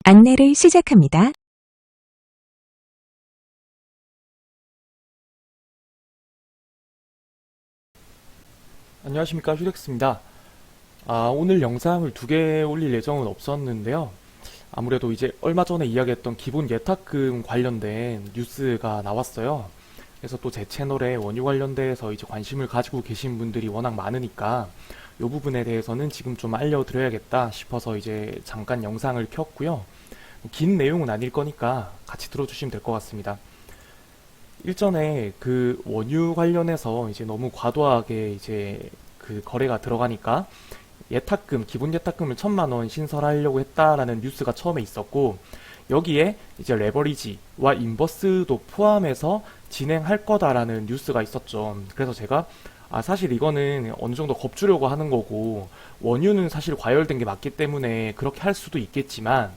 안내를 시작합니다. 안녕하십니까, 휴렉스입니다. 오늘 영상을 두 개 올릴 예정은 없었는데요. 아무래도 이제 얼마 전에 이야기했던 기본 예탁금 관련된 뉴스가 나왔어요. 그래서 또 제 채널에 원유 관련돼서 이제 관심을 가지고 계신 분들이 워낙 많으니까 이 부분에 대해서는 지금 좀 알려드려야겠다 싶어서 이제 잠깐 영상을 켰고요. 긴 내용은 아닐 거니까 같이 들어주시면 될 것 같습니다. 일전에 그 원유 관련해서 이제 너무 과도하게 이제 그 거래가 들어가니까 예탁금, 기본 예탁금을 1,000만 원 신설하려고 했다라는 뉴스가 처음에 있었고, 여기에 이제 레버리지와 인버스도 포함해서 진행할 거다라는 뉴스가 있었죠. 그래서 제가 사실 이거는 어느 정도 겁주려고 하는 거고, 원유는 사실 과열된 게 맞기 때문에 그렇게 할 수도 있겠지만,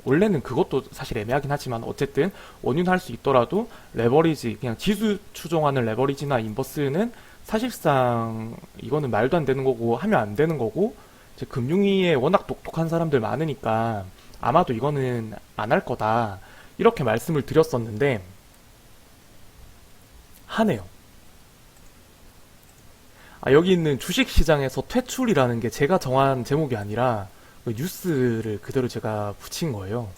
원래는 그것도 사실 애매하긴 하지만 어쨌든 원유는 할 수 있더라도 레버리지, 그냥 지수 추종하는 레버리지나 인버스는 사실상 이거는 말도 안 되는 거고 하면 안 되는 거고, 이제 금융위에 워낙 똑똑한 사람들 많으니까 아마도 이거는 안 할 거다 이렇게 말씀을 드렸었는데 하네요. 여기 있는 주식시장에서 퇴출이라는 게 제가 정한 제목이 아니라 그 뉴스를 그대로 제가 붙인 거예요.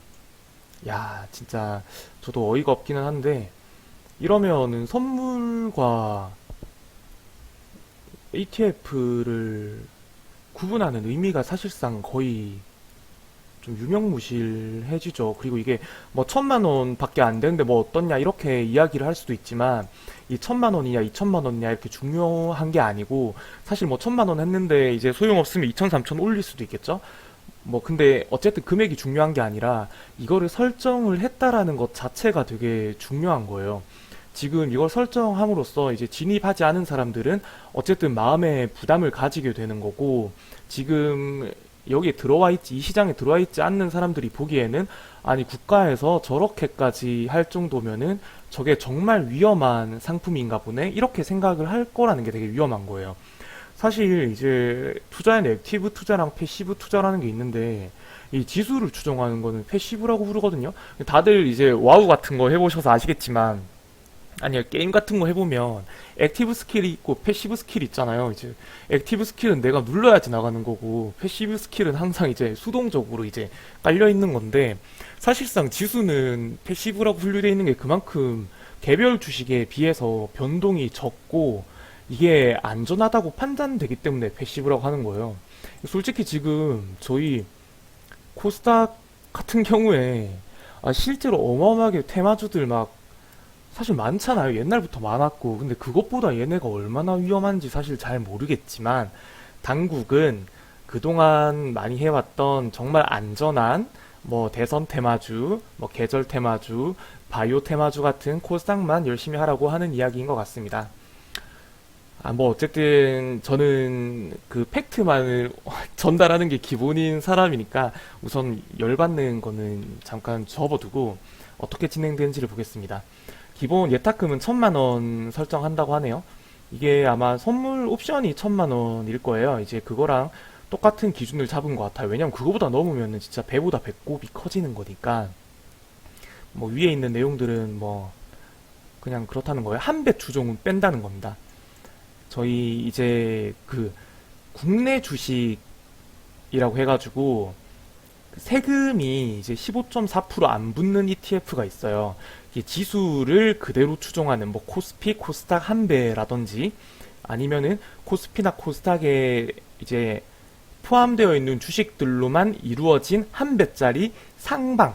야, 진짜 저도 어이가 없기는 한데 이러면은 선물과 ETF를 구분하는 의미가 사실상 거의 좀 유명무실해지죠. 그리고 이게 뭐 1,000만 원 밖에 안 되는데 뭐 어떻냐 이렇게 이야기를 할 수도 있지만 이 1,000만 원이냐 2,000만 원이냐 이렇게 중요한 게 아니고, 사실 뭐 1,000만 원 했는데 이제 소용없으면 2,000, 3,000 올릴 수도 있겠죠. 뭐 근데 어쨌든 금액이 중요한 게 아니라 이거를 설정을 했다라는 것 자체가 되게 중요한 거예요. 지금 이걸 설정함으로써 이제 진입하지 않은 사람들은 어쨌든 마음의 부담을 가지게 되는 거고, 지금 여기에 들어와 있지, 이 시장에 들어와 있지 않는 사람들이 보기에는 아니 국가에서 저렇게까지 할 정도면은 저게 정말 위험한 상품인가 보네 이렇게 생각을 할 거라는 게 되게 위험한 거예요. 사실 이제 투자에는 액티브 투자랑 패시브 투자라는 게 있는데 이 지수를 추종하는 거는 패시브라고 부르거든요. 다들 이제 와우 같은 거 해보셔서 아시겠지만, 아니요, 게임 같은 거 해보면 액티브 스킬이 있고 패시브 스킬이 있잖아요. 이제 액티브 스킬은 내가 눌러야지 나가는 거고 패시브 스킬은 항상 이제 수동적으로 이제 깔려 있는 건데, 사실상 지수는 패시브라고 분류되어 있는 게 그만큼 개별 주식에 비해서 변동이 적고 이게 안전하다고 판단되기 때문에 패시브라고 하는 거예요. 솔직히 지금 저희 코스닥 같은 경우에 실제로 어마어마하게 테마주들 막 사실 많잖아요. 옛날부터 많았고. 근데 그것보다 얘네가 얼마나 위험한지 사실 잘 모르겠지만, 당국은 그동안 많이 해왔던 정말 안전한 뭐 대선 테마주, 뭐 계절 테마주, 바이오 테마주 같은 코스닥만 열심히 하라고 하는 이야기인 것 같습니다. 뭐 어쨌든 저는 그 팩트만을 전달하는 게 기본인 사람이니까 우선 열받는 거는 잠깐 접어두고 어떻게 진행되는지를 보겠습니다. 기본 예탁금은 1,000만 원 설정한다고 하네요. 이게 아마 선물 옵션이 1,000만 원일 거예요. 이제 그거랑 똑같은 기준을 잡은 것 같아요. 왜냐면 그거보다 넘으면 진짜 배보다 배꼽이 커지는 거니까. 뭐 위에 있는 내용들은 뭐 그냥 그렇다는 거예요. 한 배 추종은 뺀다는 겁니다. 저희 이제 그 국내 주식이라고 해가지고 세금이 이제 15.4%안 붙는 ETF가 있어요. 이게 지수를 그대로 추종하는 뭐 코스피, 코스닥 한 배라든지 아니면은 코스피나 코스닥에 이제 포함되어 있는 주식들로만 이루어진 한 배짜리 상방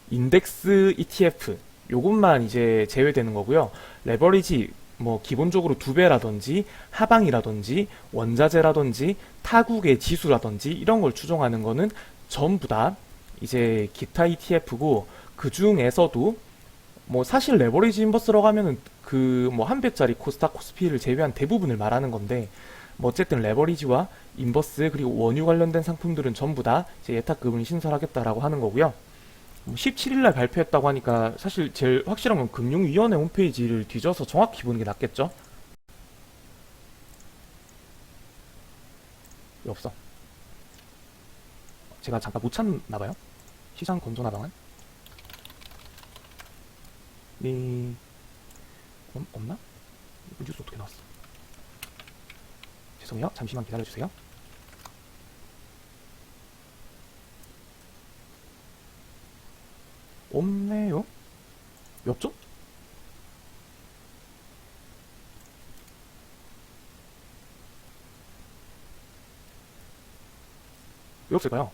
인덱스 ETF, 요것만 이제 제외되는 거고요. 레버리지 뭐 기본적으로 두 배라든지 하방이라든지 원자재라든지 타국의 지수라든지 이런 걸 추종하는 거는 전부 다 이제 기타 ETF고, 그 중에서도 뭐 사실 레버리지 인버스라고 하면은 그 뭐 한 배짜리 코스닥 코스피를 제외한 대부분을 말하는 건데, 뭐 어쨌든 레버리지와 인버스 그리고 원유 관련된 상품들은 전부 다 이제 예탁금을 신설하겠다라고 하는 거고요. 17일날 발표했다고 하니까 사실 제일 확실한 건 금융위원회 홈페이지를 뒤져서 정확히 보는 게 낫겠죠? 없어. 제가 잠깐 못 찾나 봐요. 시장 건전화 방안? 네, 없나? 뉴스 어떻게 나왔어? 죄송해요. 잠시만 기다려주세요. 없네요? 왜 없죠? 왜 없을까요?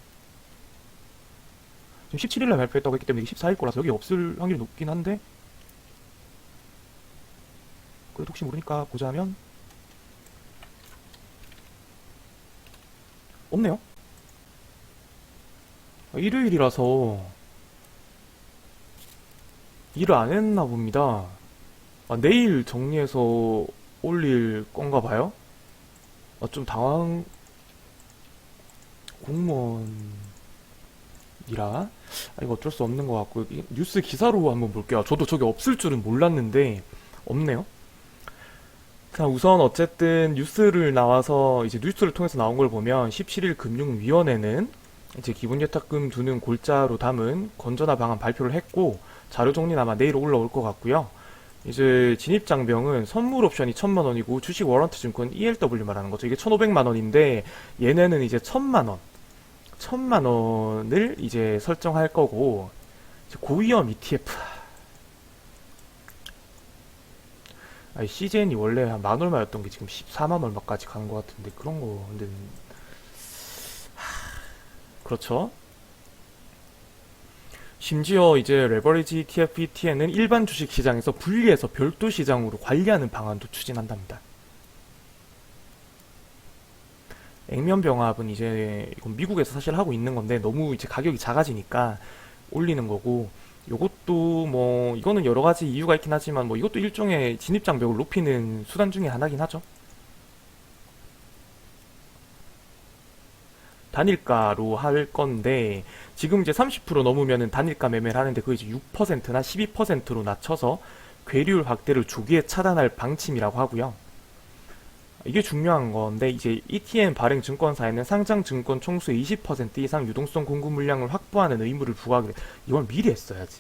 지금 17일날 발표했다고 했기 때문에 이게 14일 거라서 여기 없을 확률이 높긴 한데, 그래도 혹시 모르니까 보자면 없네요. 일요일이라서 일을 안 했나 봅니다. 내일 정리해서 올릴 건가 봐요? 좀 공무원이라 이거 어쩔 수 없는 것 같고, 뉴스 기사로 한번 볼게요. 저도 저게 없을 줄은 몰랐는데 없네요. 자, 우선 어쨌든 뉴스를 나와서 이제 뉴스를 통해서 나온 걸 보면 17일 금융위원회는 이제 기본예탁금 두는 골자로 담은 건전화 방안 발표를 했고, 자료 정리는 아마 내일 올라올 것 같고요. 이제 진입장벽은 선물 옵션이 1000만 원이고 주식 워런트 증권 ELW 말하는 거죠. 이게 1500만 원인데 얘네는 이제 1000만 원. 1000만 원을 이제 설정할 거고, 이제 고위험 ETF. CJN이 원래 한 만 얼마였던 게 지금 14만 얼마까지 간 것 같은데, 그런 거, 근데, 그렇죠. 심지어 이제 레버리지 ETF, ETN은 일반 주식 시장에서 분리해서 별도 시장으로 관리하는 방안도 추진한답니다. 액면병합은 이제 이건 미국에서 사실 하고 있는 건데 너무 이제 가격이 작아지니까 올리는 거고, 요것도 뭐 이거는 여러 가지 이유가 있긴 하지만 뭐 이것도 일종의 진입장벽을 높이는 수단 중에 하나긴 하죠. 단일가로 할 건데 지금 이제 30% 넘으면은 단일가 매매를 하는데 그 이제 6%나 12%로 낮춰서 괴리율 확대를 조기에 차단할 방침이라고 하고요. 이게 중요한 건데 이제 ETN 발행 증권사에는 상장 증권 총수의 20% 이상 유동성 공급 물량을 확보하는 의무를 부과하게 돼. 이걸 미리 했어야지.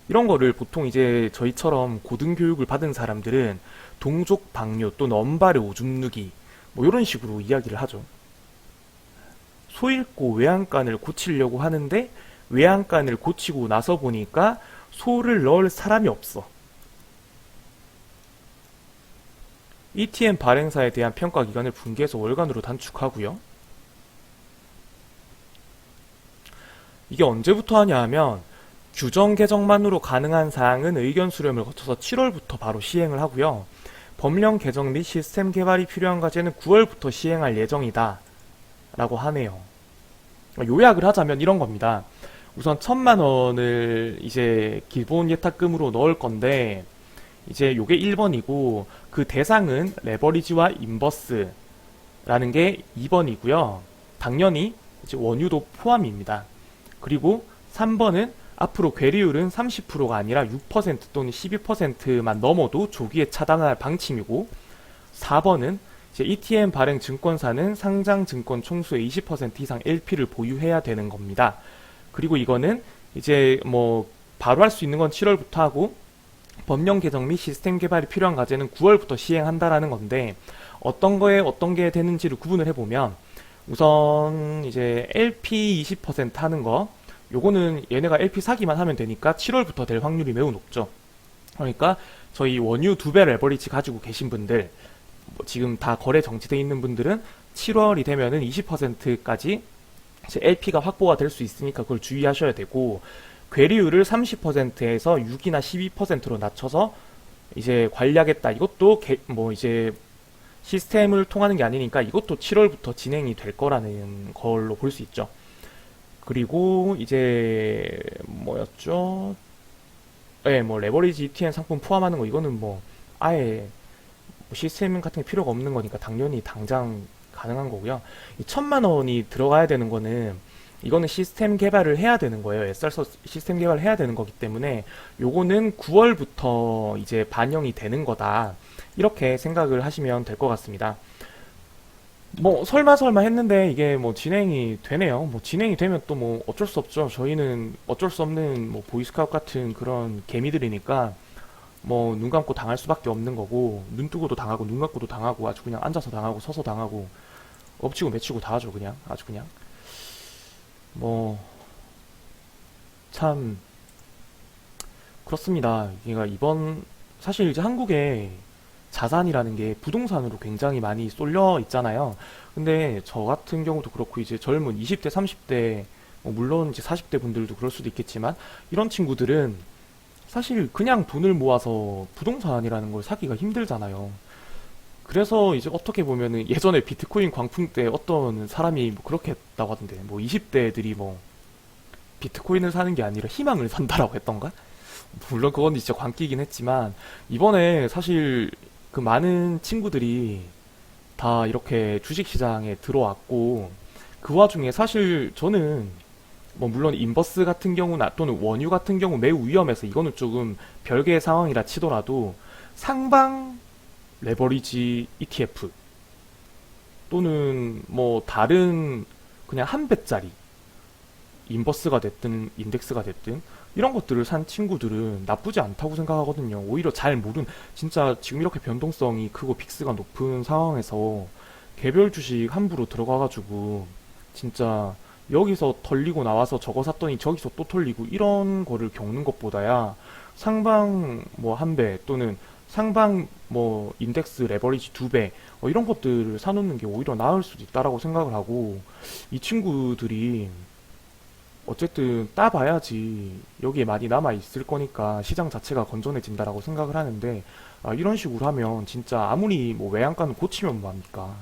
이런 거를 보통 이제 저희처럼 고등교육을 받은 사람들은 동족 방뇨 또는 언발의 오줌 누기 뭐 이런 식으로 이야기를 하죠. 소 잃고 외양간을 고치려고 하는데 외양간을 고치고 나서 보니까 소를 넣을 사람이 없어. ETN 발행사에 대한 평가 기간을 분기해서 월간으로 단축하고요. 이게 언제부터 하냐 하면 규정 개정만으로 가능한 사항은 의견 수렴을 거쳐서 7월부터 바로 시행을 하고요. 법령 개정 및 시스템 개발이 필요한 과제는 9월부터 시행할 예정이다 라고 하네요. 요약을 하자면 이런 겁니다. 우선 1000만 원을 이제 기본 예탁금으로 넣을 건데 이제 요게 1번이고 그 대상은 레버리지와 인버스라는 게 2번이고요. 당연히 이제 원유도 포함입니다. 그리고 3번은 앞으로 괴리율은 30%가 아니라 6% 또는 12%만 넘어도 조기에 차단할 방침이고, 4번은 이제 ETN 발행 증권사는 상장 증권 총수의 20% 이상 LP를 보유해야 되는 겁니다. 그리고 이거는 이제 뭐 바로 할 수 있는 건 7월부터 하고 법령 개정 및 시스템 개발이 필요한 과제는 9월부터 시행한다라는 건데, 어떤 거에 어떤 게 되는지를 구분을 해보면 우선 이제 LP 20% 하는 거, 요거는 얘네가 LP 사기만 하면 되니까 7월부터 될 확률이 매우 높죠. 그러니까 저희 원유 2배 레버리지 가지고 계신 분들, 뭐 지금 다 거래 정지돼 있는 분들은 7월이 되면은 20%까지 LP가 확보가 될 수 있으니까 그걸 주의하셔야 되고, 괴리율을 30%에서 6이나 12%로 낮춰서 이제 관리하겠다. 이것도 뭐 이제 시스템을 통하는 게 아니니까 이것도 7월부터 진행이 될 거라는 걸로 볼 수 있죠. 그리고 이제 뭐였죠? 네, 뭐 레버리지 ETN 상품 포함하는 거, 이거는 뭐 아예 시스템 같은 게 필요가 없는 거니까 당연히 당장 가능한 거고요. 이 1000만 원이 들어가야 되는 거는 이거는 시스템 개발을 해야 되는 거예요. SR 시스템 개발을 해야 되는 거기 때문에 요거는 9월부터 이제 반영이 되는 거다. 이렇게 생각을 하시면 될 것 같습니다. 뭐 설마 설마 했는데 이게 뭐 진행이 되네요. 뭐 진행이 되면 또 뭐 어쩔 수 없죠. 저희는 어쩔 수 없는 뭐 보이스카웃 같은 그런 개미들이니까 뭐 눈 감고 당할 수밖에 없는 거고, 눈 뜨고도 당하고 눈 감고도 당하고 아주 그냥 앉아서 당하고 서서 당하고 엎치고 매치고 다 하죠. 그냥 아주 그냥 뭐 참 그렇습니다. 그러니까 이번 사실 이제 한국에 자산이라는 게 부동산으로 굉장히 많이 쏠려 있잖아요. 근데 저 같은 경우도 그렇고 이제 젊은 20대, 30대, 물론 이제 40대 분들도 그럴 수도 있겠지만 이런 친구들은 사실 그냥 돈을 모아서 부동산이라는 걸 사기가 힘들잖아요. 그래서 이제 어떻게 보면은 예전에 비트코인 광풍 때 어떤 사람이 뭐 그렇게 했다고 하던데, 뭐 20대들이 뭐 비트코인을 사는 게 아니라 희망을 산다라고 했던가? 물론 그건 진짜 광기이긴 했지만 이번에 사실 그 많은 친구들이 다 이렇게 주식시장에 들어왔고, 그 와중에 사실 저는 뭐 물론 인버스 같은 경우나 또는 원유 같은 경우 매우 위험해서 이거는 조금 별개의 상황이라 치더라도 상방 레버리지 ETF 또는 뭐 다른 그냥 한 배짜리 인버스가 됐든 인덱스가 됐든 이런 것들을 산 친구들은 나쁘지 않다고 생각하거든요. 오히려 잘 모른, 진짜 지금 이렇게 변동성이 크고 빅스가 높은 상황에서 개별 주식 함부로 들어가가지고 진짜 여기서 털리고 나와서 저거 샀더니 저기서 또 털리고 이런 거를 겪는 것보다야 상방 뭐 한 배 또는 상방 뭐 인덱스 레버리지 두 배 이런 것들을 사놓는 게 오히려 나을 수도 있다라고 생각을 하고, 이 친구들이 어쨌든 따봐야지 여기에 많이 남아 있을 거니까 시장 자체가 건전해진다라고 생각을 하는데, 이런 식으로 하면 진짜 아무리 뭐 외양간을 고치면 뭐합니까?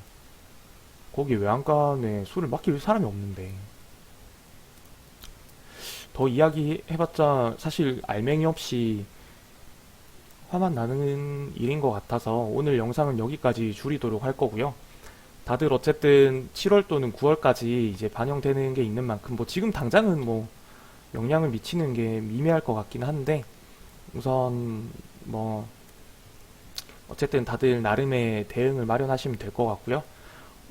거기 외양간에 술을 맡길 사람이 없는데 더 이야기해봤자 사실 알맹이 없이 화만 나는 일인 것 같아서 오늘 영상은 여기까지 줄이도록 할 거고요. 다들 어쨌든 7월 또는 9월까지 이제 반영되는 게 있는 만큼 뭐 지금 당장은 뭐 영향을 미치는 게 미미할 것 같긴 한데, 우선 뭐 어쨌든 다들 나름의 대응을 마련하시면 될 것 같고요.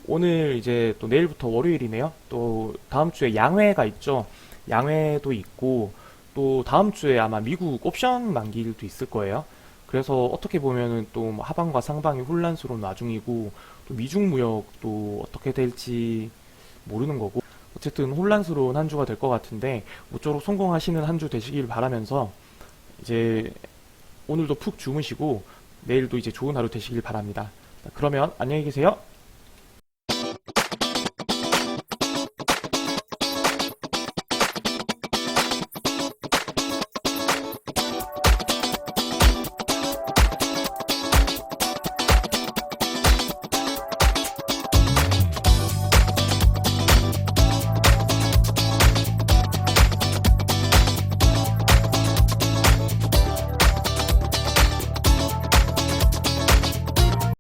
오늘 이제 또 내일부터 월요일이네요. 또 다음 주에 양회가 있죠. 양회도 있고 또 다음 주에 아마 미국 옵션 만기일도 있을 거예요. 그래서 어떻게 보면은 또뭐 하방과 상방이 혼란스러운 와중이고 또 미중 무역도 어떻게 될지 모르는 거고, 어쨌든 혼란스러운 한 주가 될 것 같은데 모쪼록 성공하시는 한 주 되시길 바라면서 이제 오늘도 푹 주무시고 내일도 이제 좋은 하루 되시길 바랍니다. 그러면 안녕히 계세요.